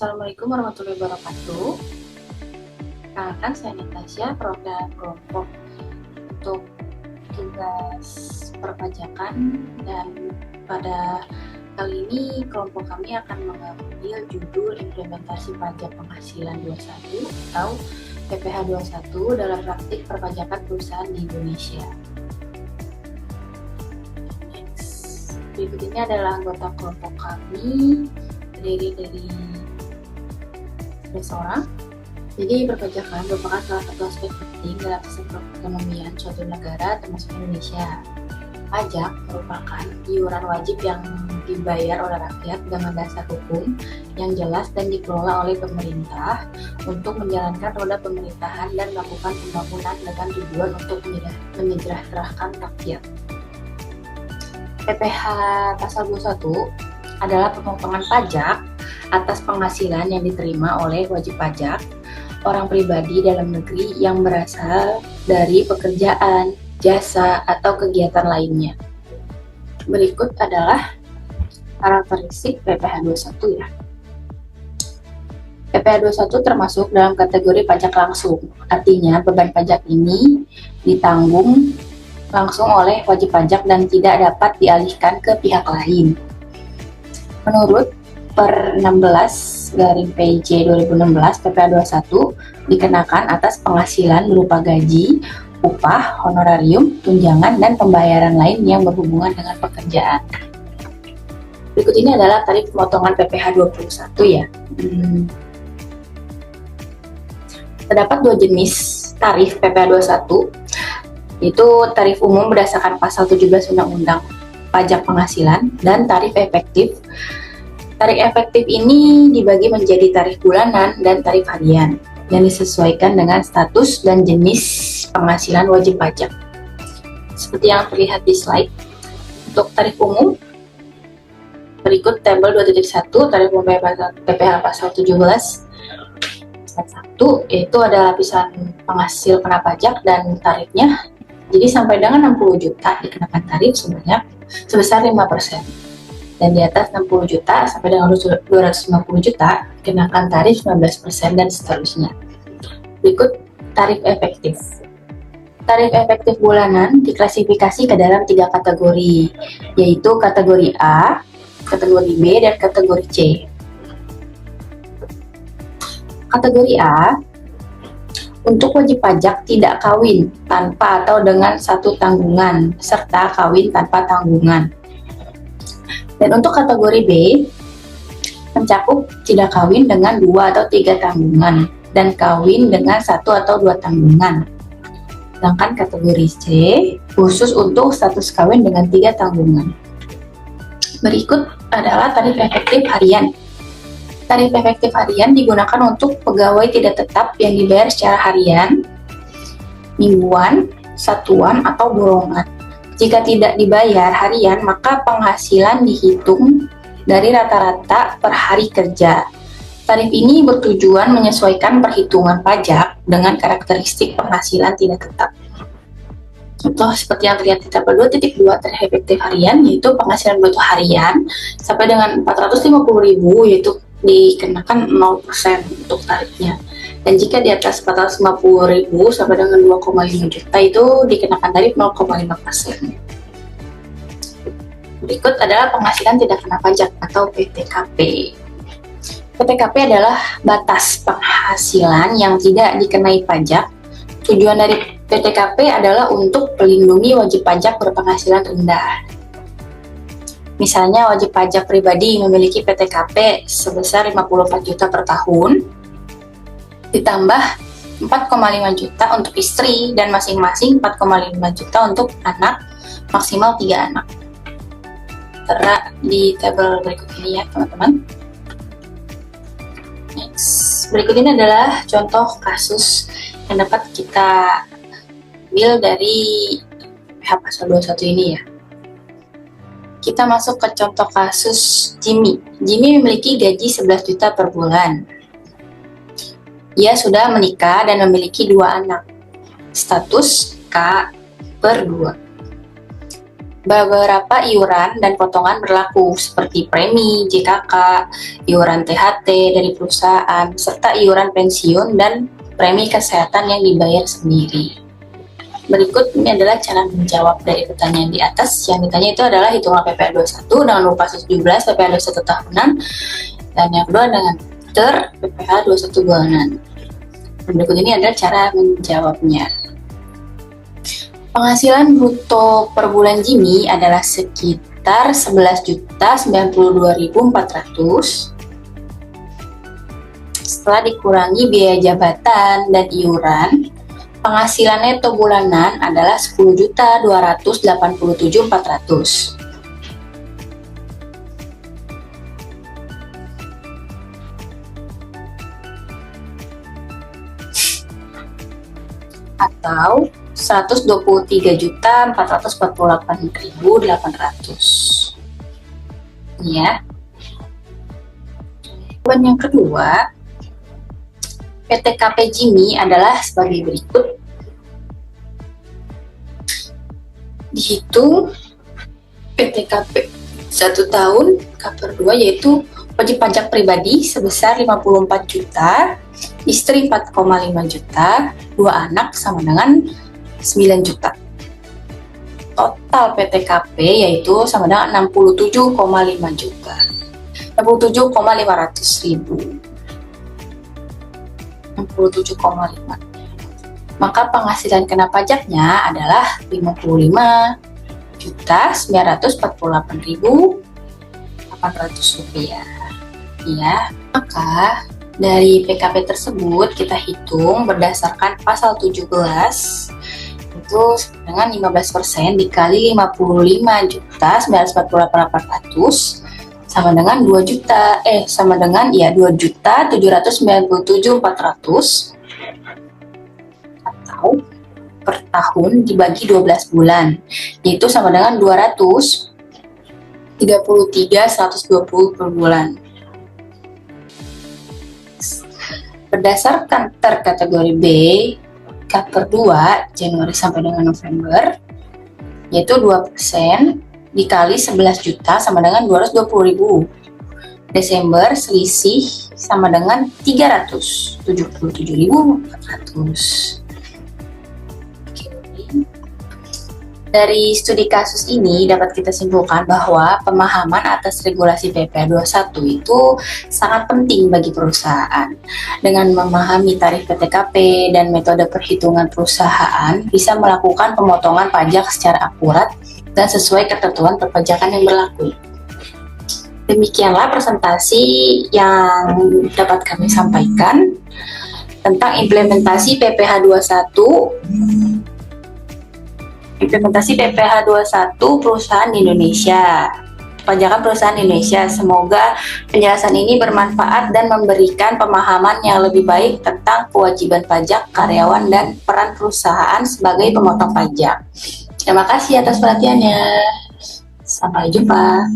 Assalamualaikum warahmatullahi wabarakatuh. Perkenalkan, saya Natasha, perwakilan kelompok untuk tugas perpajakan, dan pada kali ini kelompok kami akan mengambil judul implementasi pajak penghasilan 21 atau PPh 21 dalam praktik perpajakan perusahaan di Indonesia. Berikut ini adalah anggota kelompok kami, terdiri dari 11 orang. Jadi perpajakan merupakan salah satu aspek penting dalam sistem perekonomian suatu negara termasuk Indonesia. Pajak merupakan iuran wajib yang dibayar oleh rakyat dengan dasar hukum yang jelas dan dikelola oleh pemerintah untuk menjalankan roda pemerintahan dan melakukan pembangunan dengan tujuan untuk menyejahterakan rakyat. PPh pasal 21 adalah pemotongan pajak atas penghasilan yang diterima oleh wajib pajak orang pribadi dalam negeri yang berasal dari pekerjaan, jasa, atau kegiatan lainnya. Berikut adalah karakteristik PPh 21 ya. PPh 21 termasuk dalam kategori pajak langsung, artinya beban pajak ini ditanggung langsung oleh wajib pajak dan tidak dapat dialihkan ke pihak lain. Menurut Per 16/PJ 2016, PPh 21 dikenakan atas penghasilan berupa gaji, upah, honorarium, tunjangan, dan pembayaran lain yang berhubungan dengan pekerjaan. Berikut ini adalah tarif pemotongan PPh 21 ya. Terdapat dua jenis tarif PPh 21, yaitu tarif umum berdasarkan pasal 17 Undang-Undang Pajak Penghasilan dan tarif efektif. Tarif efektif ini dibagi menjadi tarif bulanan dan tarif harian yang disesuaikan dengan status dan jenis penghasilan wajib pajak. Seperti yang terlihat di slide, untuk tarif umum, berikut tabel 2.1 tarif umum PPh pasal 17 slide 1, yaitu ada lapisan penghasil kena pajak dan tarifnya. Jadi sampai dengan 60 juta dikenakan tarif sebesar 5%. Dan di atas 60 juta sampai dengan 250 juta kenakan tarif 19% dan seterusnya. Berikut tarif efektif. Tarif efektif bulanan diklasifikasi ke dalam 3 kategori, yaitu kategori A, kategori B, dan kategori C. Kategori A untuk wajib pajak tidak kawin tanpa atau dengan satu tanggungan, serta kawin tanpa tanggungan. Dan untuk kategori B, mencakup tidak kawin dengan 2 atau 3 tanggungan, dan kawin dengan 1 atau 2 tanggungan. Sedangkan kategori C, khusus untuk status kawin dengan 3 tanggungan. Berikut adalah tarif efektif harian. Tarif efektif harian digunakan untuk pegawai tidak tetap yang dibayar secara harian, mingguan, satuan, atau golongan. Jika tidak dibayar harian, maka penghasilan dihitung dari rata-rata per hari kerja. Tarif ini bertujuan menyesuaikan perhitungan pajak dengan karakteristik penghasilan tidak tetap. Contoh seperti yang terlihat di tabel 2.2 tarif efektif harian, yaitu penghasilan bruto harian sampai dengan 450.000, yaitu dikenakan 0% untuk tarifnya. Dan jika di atas 450.000 sampai dengan 2,5 juta itu dikenakan tarif 0,5%. Berikut adalah penghasilan tidak kena pajak atau PTKP. PTKP adalah batas penghasilan yang tidak dikenai pajak. Tujuan dari PTKP adalah untuk melindungi wajib pajak berpenghasilan rendah. Misalnya wajib pajak pribadi memiliki PTKP sebesar 54 juta per tahun, ditambah 4,5 juta untuk istri dan masing-masing 4,5 juta untuk anak, maksimal 3 anak. Tertera di tabel berikut ini ya teman-teman. Next. Berikut ini adalah contoh kasus yang dapat kita ambil dari PPh pasal 21 ini ya. Kita masuk ke contoh kasus Jimmy. Jimmy memiliki gaji 11 juta per bulan. Ia sudah menikah dan memiliki 2 anak. Status K/2. Beberapa iuran dan potongan berlaku seperti premi, JKK, iuran THT dari perusahaan, serta iuran pensiun dan premi kesehatan yang dibayar sendiri. Berikut ini adalah cara menjawab dari pertanyaan di atas. Yang ditanya itu adalah hitungan PPh 21 dengan upah 17, PPh 21 tahunan, dan yang kedua dengan PPh 21 bulanan. Berikut ini adalah cara menjawabnya. Penghasilan bruto per bulan Jimmy adalah sekitar 11.092.400 setelah dikurangi biaya jabatan dan iuran. Penghasilan neto bulanan adalah 10.287.400. Atau 123.448.800. Ya. Dan yang kedua, PTKP Jimmy adalah sebagai berikut. Dihitung PTKP 1 tahun, K/2 yaitu wajib pajak pribadi sebesar 54 juta, istri 4,5 juta, 2 anak sama dengan 9 juta. Total PTKP yaitu sama dengan 67,5 juta. 67,500.000. 67,5. Maka penghasilan kena pajaknya adalah 55.948.800 rupiah. Ya, maka dari PKP tersebut kita hitung berdasarkan pasal 17 itu dengan 15% dikali 55.948.800 sama dengan 2.797.400 atau per tahun dibagi 12 bulan, yaitu sama dengan 233.120 per bulan. Berdasarkan kategori B, K/2 Januari sampai dengan November, yaitu 2% dikali 11 juta sama dengan 220.000. Desember selisih sama dengan 377.400. Dari studi kasus ini dapat kita simpulkan bahwa pemahaman atas regulasi PPh 21 itu sangat penting bagi perusahaan. Dengan memahami tarif PTKP dan metode perhitungan perusahaan bisa melakukan pemotongan pajak secara akurat dan sesuai ketentuan perpajakan yang berlaku. Demikianlah presentasi yang dapat kami sampaikan tentang implementasi PPh 21 perusahaan di Indonesia, pajakan perusahaan di Indonesia. Semoga penjelasan ini bermanfaat dan memberikan pemahaman yang lebih baik tentang kewajiban pajak karyawan dan peran perusahaan sebagai pemotong pajak. Terima kasih atas perhatiannya. Sampai jumpa.